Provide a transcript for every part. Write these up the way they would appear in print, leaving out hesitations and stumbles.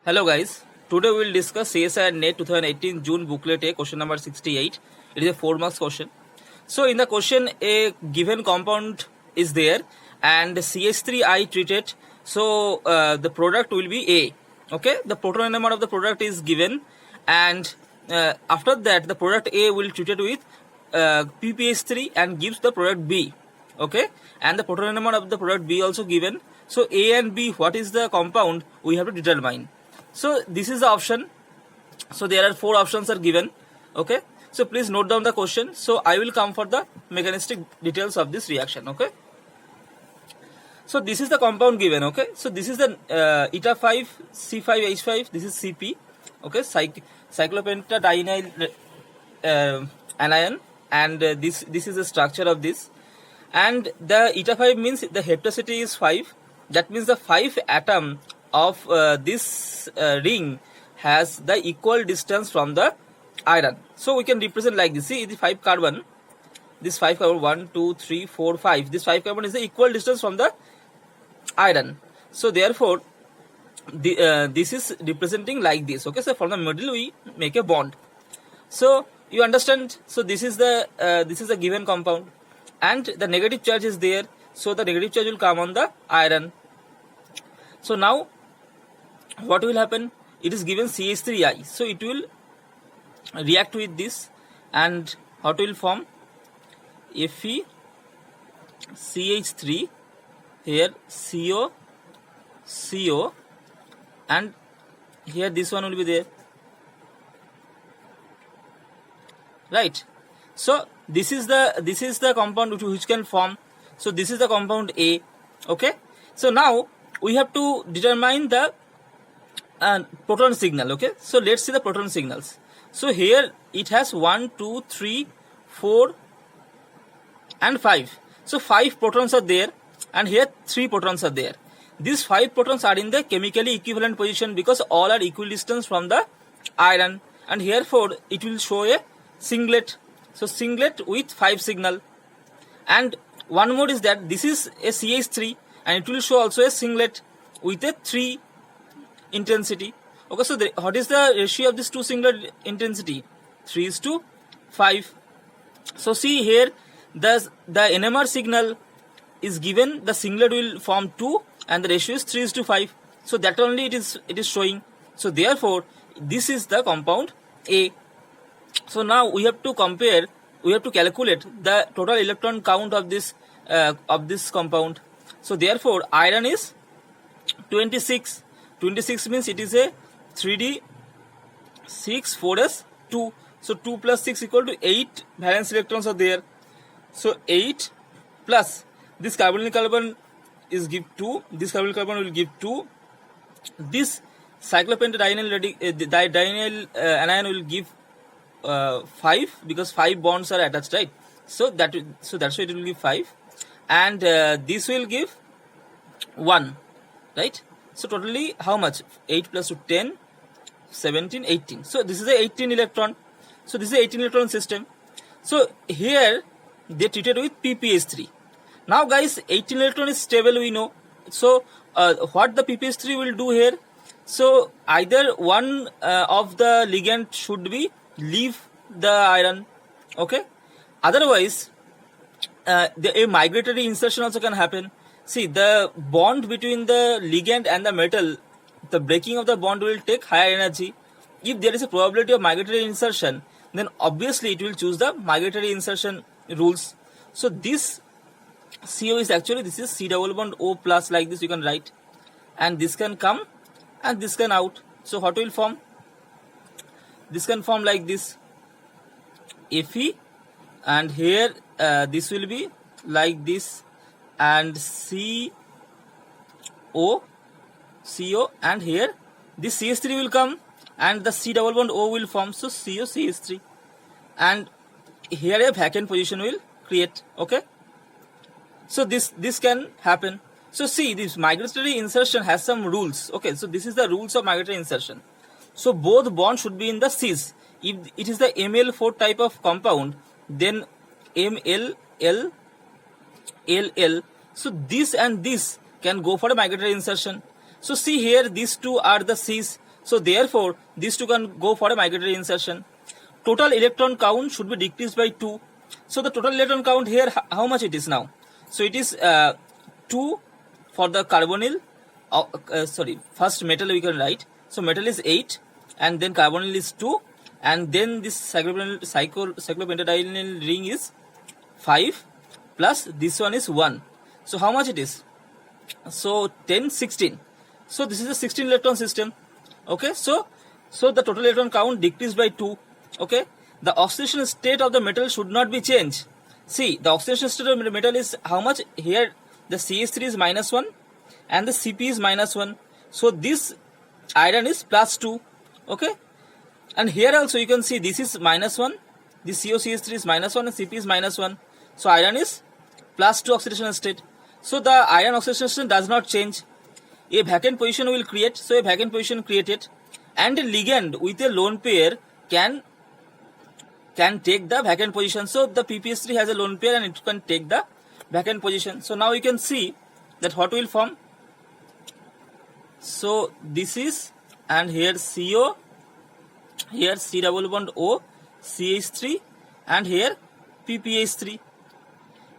Hello guys, today we will discuss CSIR NET 2018 June booklet A question number 68. It is a 4 marks question. So in the question a given compound is there and CH3I treated, so the product will be A. Okay, the proton number of the product is given and after that the product A will treated with PPH3 and gives the product B. Okay, and the proton number of the product B also given. So A and B, what is the compound we have to determine. So this is the option. So there are 4 options are given. Okay, so please note down the question. So I will come for the mechanistic details of this reaction. Okay, so this is the compound given. Okay, so this is the eta 5 C5H5, this is Cp. Okay, cyclopentadienyl anion, and this is the structure of this, and the eta 5 means the heptacity is 5. That means the 5 atom of this ring has the equal distance from the iron. So we can represent like this. See the 5 carbon, this 5 carbon 1 2 3 4 5, this 5 carbon is the equal distance from the iron. So therefore this is representing like this. Okay, so from the middle we make a bond. So you understand. So this is the given compound and the negative charge is there, so the negative charge will come on the iron. So now what will happen? It is given CH3I, so it will react with this and what will form? FeCH3, here CO, and here this one will be there, right? So this is the compound which can form. So this is the compound A. Okay, so now we have to determine the proton signal. Okay, so let's see the proton signals. So here it has 1 2 3 4 and 5. So 5 protons are there and here 3 protons are there. These 5 protons are in the chemically equivalent position because all are equidistant from the iron, and therefore it will show a singlet. So singlet with 5 signal. And one more is that this is a CH3 and it will show also a singlet with a 3 intensity. Okay, so what is the ratio of this 2 singlet intensity? 3:5. So see here the NMR signal is given, the singlet will form 2 and the ratio is 3:5. So that only it is showing. So therefore this is the compound A. So now we have to compare, we have to calculate the total electron count of this compound. So therefore iron is 26. 26 means it is a 3d 6 4s 2. So 2 plus 6 equal to 8 valence electrons are there. So 8 plus this carbon is give 2. This carbon will give 2. This cyclopentadienyl anion will give 5 because 5 bonds are attached, right? So that's why it will give 5, and this will give 1, right? So totally how much? 8 plus 2 10, 17, 18. So this is a 18 electron. So this is a 18 electron system. So here they treated with PPH3. Now guys, 18 electron is stable, we know. So what the PPH3 will do here? So either one of the ligand should be leave the iron. Okay, otherwise a migratory insertion also can happen. See, the bond between the ligand and the metal, the breaking of the bond will take higher energy. If there is a probability of migratory insertion, then obviously it will choose the migratory insertion rules. So this CO is actually, this is C double bond O plus, like this you can write, and this can come and this can out. So what will form? This can form like this, Fe, and here this will be like this, and CO, and here this CH3 will come and the C double bond O will form. So CO CH3, and here a vacant position will create. Okay, so this can happen. So see, this migratory insertion has some rules. Okay, so this is the rules of migratory insertion. So both bonds should be in the cis. If it is the ML4 type of compound, then ML, L, LL. So this and this can go for a migratory insertion. So see here, these two are the cis. So therefore, these two can go for a migratory insertion. Total electron count should be decreased by 2. So the total electron count here, how much it is now? So it is 2 for the carbonyl. First metal we can write. So metal is 8, and then carbonyl is 2, and then this cyclopentadienyl ring is 5, plus this one is 1. So how much it is? So 10, 16. So this is a 16 electron system. Okay, so the total electron count decreased by 2. Okay, the oxidation state of the metal should not be changed. See, the oxidation state of the metal is how much? Here the CH3 is -1 and the Cp is -1. So this iron is +2. Okay, and here also you can see this is -1, this COCH3 is -1 and Cp is -1. So iron is +2 oxidation state. So the iron oxidation state does not change. A vacant position will create. So a vacant position created, and a ligand with a lone pair can take the vacant position. So the PPS3 has a lone pair and it can take the vacant position. So now you can see that what will form. So this is, and here CO, here C double bond O, CH3, and here PPH3.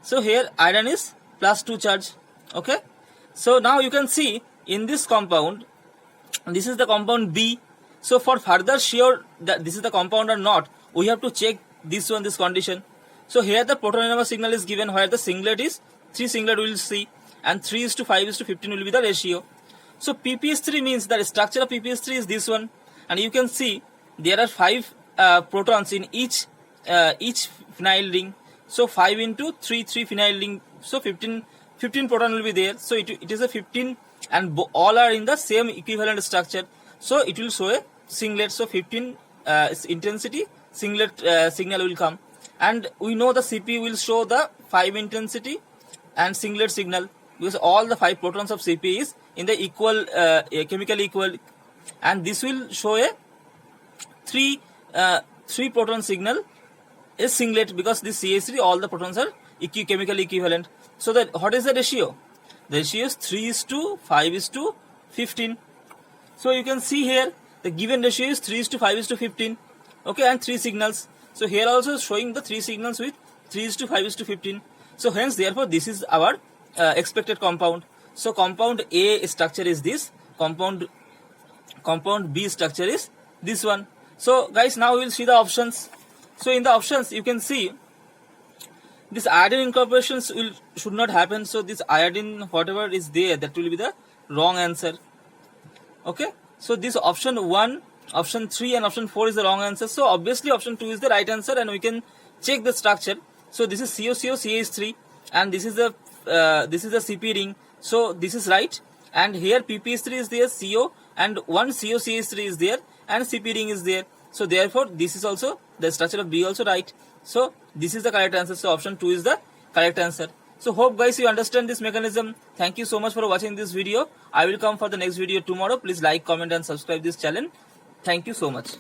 So here iron is +2 charge. Okay, so now you can see in this compound, this is the compound B. So for further sure that this is the compound or not, we have to check this condition. So here the proton number signal is given, where the singlet is 3 singlet we will see, and 3:5:15 will be the ratio. So PPS3 means that the structure of PPS3 is this one, and you can see there are 5 protons in each phenyl ring. So 5 into 3 phenyl ring. So 15 proton will be there. So it is a 15, and all are in the same equivalent structure. So it will show a singlet. So 15 intensity singlet signal will come, and we know the Cp will show the 5 intensity and singlet signal, because all the 5 protons of Cp is in the equal chemical equal, and this will show a 3 proton signal is singlet, because this CH3 all the protons are chemical equivalent. So that what is the ratio? The ratio is 3:5:15. So you can see here the given ratio is 3:5:15. Okay, and 3 signals. So here also showing the 3 signals with 3:5:15. So hence therefore this is our expected compound. So compound A structure is this, compound B structure is this one. So guys, now we will see the options. So in the options you can see this iodine incorporations should not happen. So this iodine whatever is there, that will be the wrong answer. Okay, so this option 1, option 3 and option 4 is the wrong answer. So obviously option 2 is the right answer, and we can check the structure. So this is COCH3, and this is the Cp ring. So this is right, and here PPS3 is there, CO, and one COCH3 is there, and Cp ring is there. So therefore this is also the structure of B also right. So this is the correct answer. So option 2 is the correct answer. So hope guys you understand this mechanism. Thank you so much for watching this video. I will come for the next video tomorrow. Please like, comment and subscribe this channel. Thank you so much.